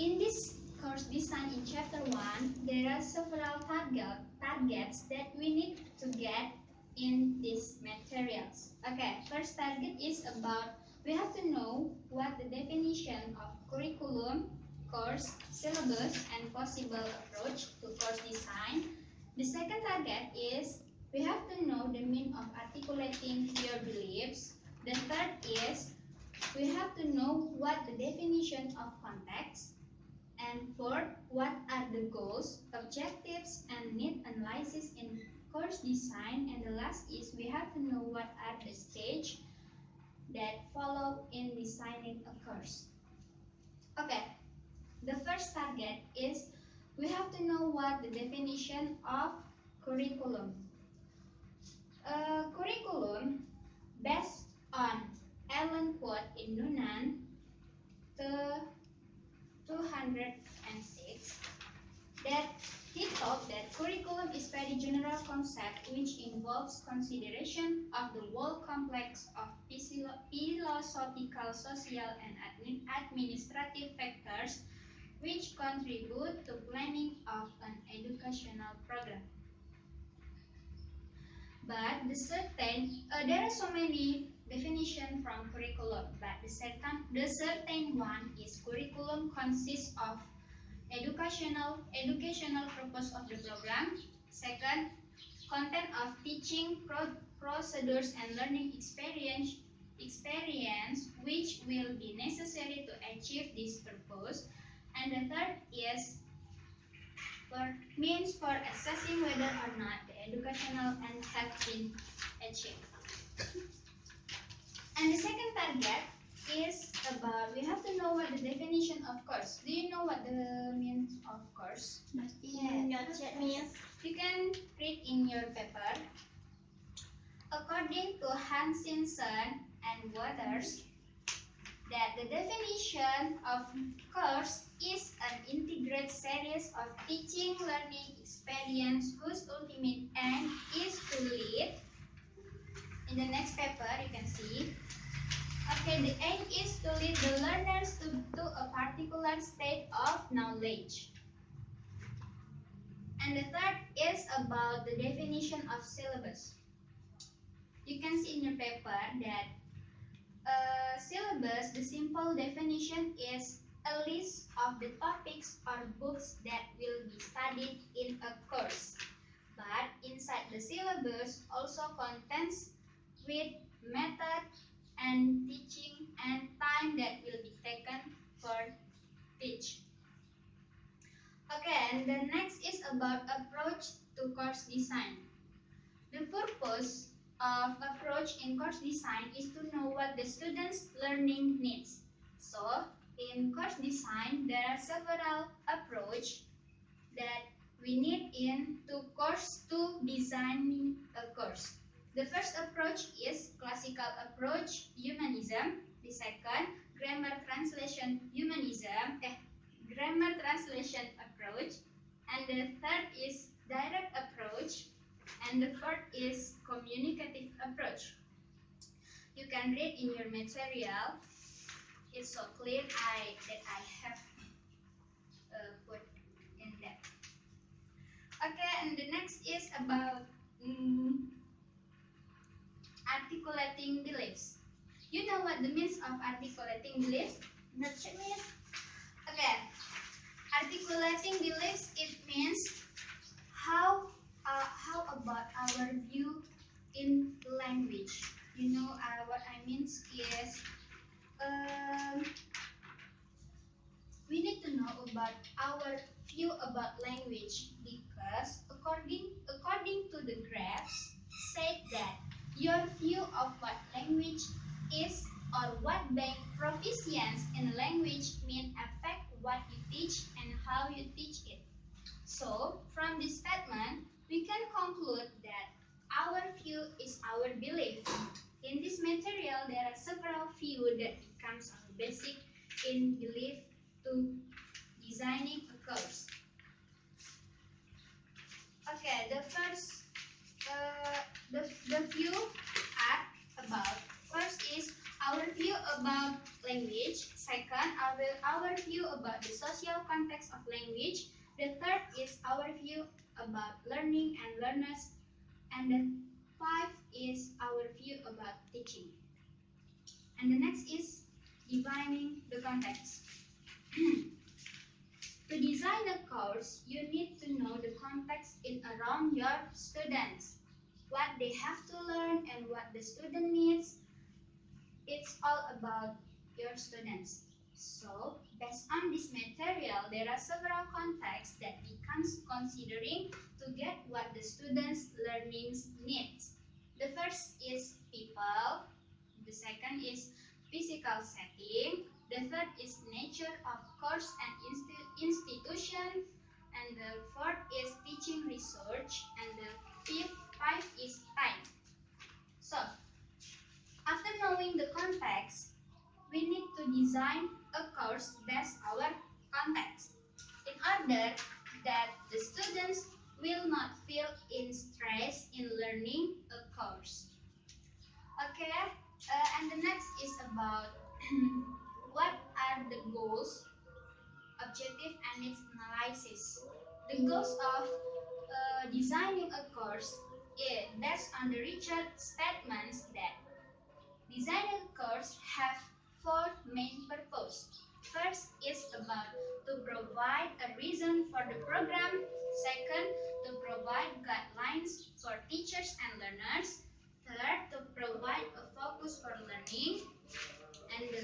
In this course design in chapter 1, there are several targets that we need to get in these materials. Okay, first target is about we have to know what the definition of curriculum, course, syllabus, and possible approach to course design. The second target is we have to know the meaning of articulating your beliefs. The third is we have to know what the definition of context. And fourth, what are the goals, objectives, and need analysis in course design. And the last is we have to know what are the stages that follow in designing a course. Okay, the first target is we have to know what the definition of curriculum. Curriculum based on Ellen quote in Nunan 206 that he thought that curriculum is very general concept which involves consideration of the whole complex of philosophical, social, and administrative factors which contribute to planning of an educational program. But there are so many definitions from curriculum, but the certain one is curriculum consists of educational purpose of the program. Second, content of teaching procedures and learning experience which will be necessary to achieve this purpose. And the third is means for assessing whether or not the educational end have been achieved. And the second target is about we have to know what the definition of course. Do you know what the means of course? Not yet, Miss. You can read in your paper. According to Hans Simpson and Waters, that the definition of course is an integrated series of teaching learning experience whose ultimate end is to lead. In the next paper, you can see. Okay, the aim is to lead the learners to a particular state of knowledge. And the third is about the definition of syllabus. You can see in your paper that syllabus, the simple definition is a list of the topics or books that will be studied in a course. But inside the syllabus also contains with method and teaching and time that will be taken for teach. Okay, and the next is about approach to course design. The purpose of approach in course design is to know what the student's learning needs. So, in course design, there are several approach that we need in to designing a course. The first approach is classical approach humanism. The second, grammar translation approach. And the third is direct approach. And the fourth is communicative approach. You can read in your material. It's so clear that I have put in that. Okay, and the next is about articulating beliefs. You know what the means of articulating beliefs? Not yet, Miss. Okay, articulating beliefs, it means how about our view in language. You know what I mean is we need to know about our view about language because according to the graphs said that your view of what language is or what being proficient in a language mean affect what you teach and how you teach it. So from this statement we can conclude that our view is our belief. In this material there are several views that becomes our basic in belief to designing a course. Okay, the first the view are about first is our view about language. Second, our view about the social context of language. The third is our view about learning and learners. And the five is our view about teaching. And the next is defining the context. To design a course, you need to know the context in around your students, what they have to learn and what the student needs. It's all about your students. So, based on this material, there are several contexts that we can considering to get what the students' learnings needs. The first is people, the second is physical setting, the third is nature of course and institution, and the fourth is teaching research, and the five is time. So, after knowing the context, we need to design a course based our context in order that the students will not feel in stress in learning a course. Okay, and the next is about what are the goals, objective, and its analysis. The goals of designing a course is based on the Richard statements that designing a course have four main purposes. First is about to provide a reason for the program. Second, to provide guidelines for teachers and learners. Third, to provide a focus for learning. And the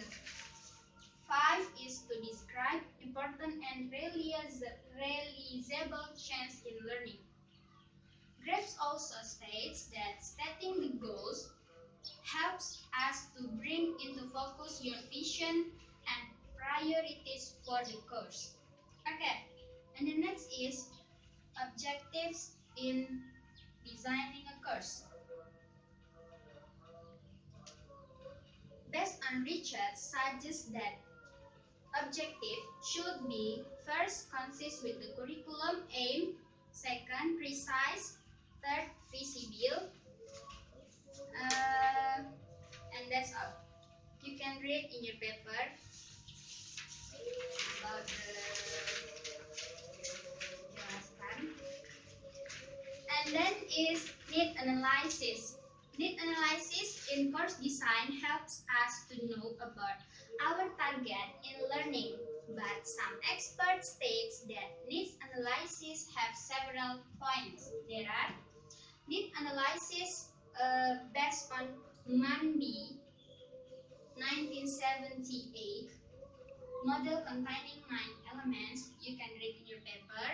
five is to describe important and realizable change in learning. Graves also states that setting the goals helps us to bring into focus your vision and priorities for the course. Okay, and the next is objectives in designing a course. Based on Richard suggests that objective should be first consist with the curriculum aim, second precise, third feasible, and that's all. You can read in your paper about the jelaskan. And then is need analysis. Need analysis in course design helps us to know about our target in learning, but some experts state that needs analysis have several points. There are need analysis based on Manby 1978 model containing 9 elements. You can read in your paper.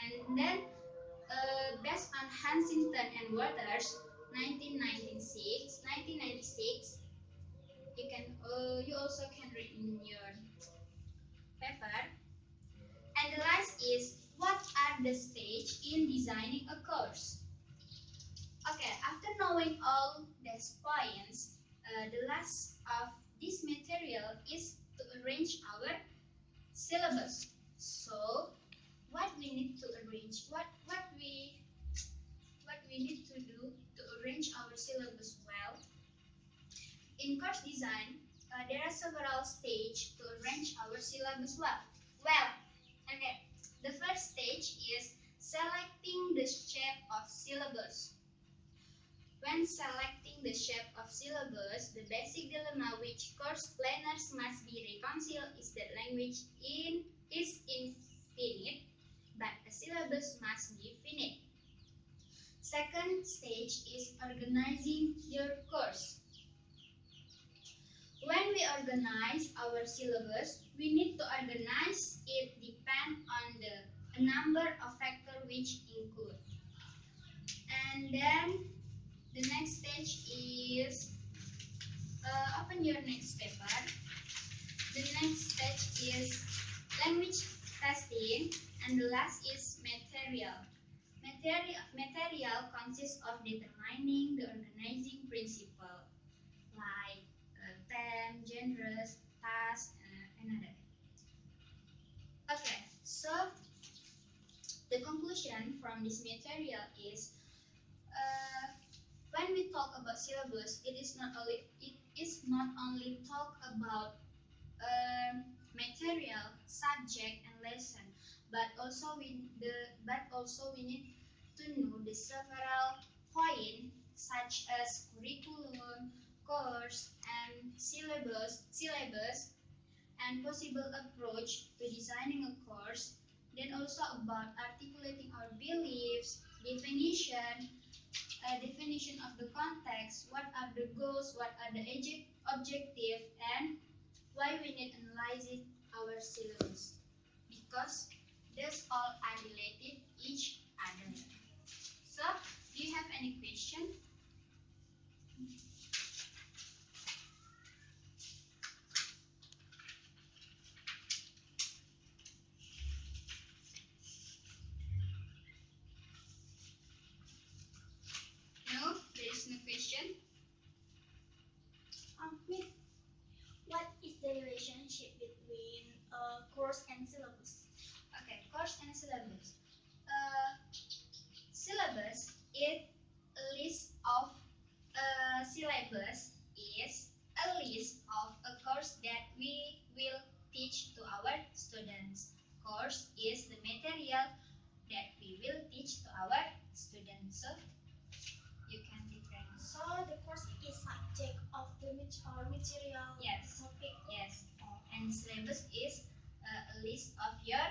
And then based on Huntington and Waters 1996, you also can read in your paper. And the last is what are the stage in designing a course. Okay, after knowing all these points, the last of this material is to arrange our syllabus. So what we need to arrange, what we need to do to arrange our syllabus well. In course design, there are several stages to arrange our syllabus well. Well, okay. The first stage is selecting the shape of syllabus. When selecting the shape of syllabus, the basic dilemma which course planners must be reconciled is that language is infinite, but a syllabus must be finite. Second stage is organizing your course. When we organize our syllabus, we need to organize it depend on a number of factors which include. And then the next stage is open your next paper. The next stage is language testing, and the last is material. Material consists of determining the organizing principle like theme, genres, tasks, and other. Okay, so the conclusion from this material is when we talk about syllabus, it is not only talk about material, subject, and lesson. But also we need to know the several points such as curriculum, course, and syllabus, and possible approach to designing a course. Then also about articulating our beliefs, definition of the context, what are the goals, what are the objective, and why we need analyzing our syllabus, because these all are related each other. So, do you have any question? No, there is no question. Miss, what is the relationship between course and syllabus? Okay, course and syllabus. Uh, Syllabus is a list of syllabus is a list of a course that we will teach to our students. Course is the material that we will teach to our students. So you can different. So the course is subject of the material Yes. topic. Yes. And syllabus is a list of your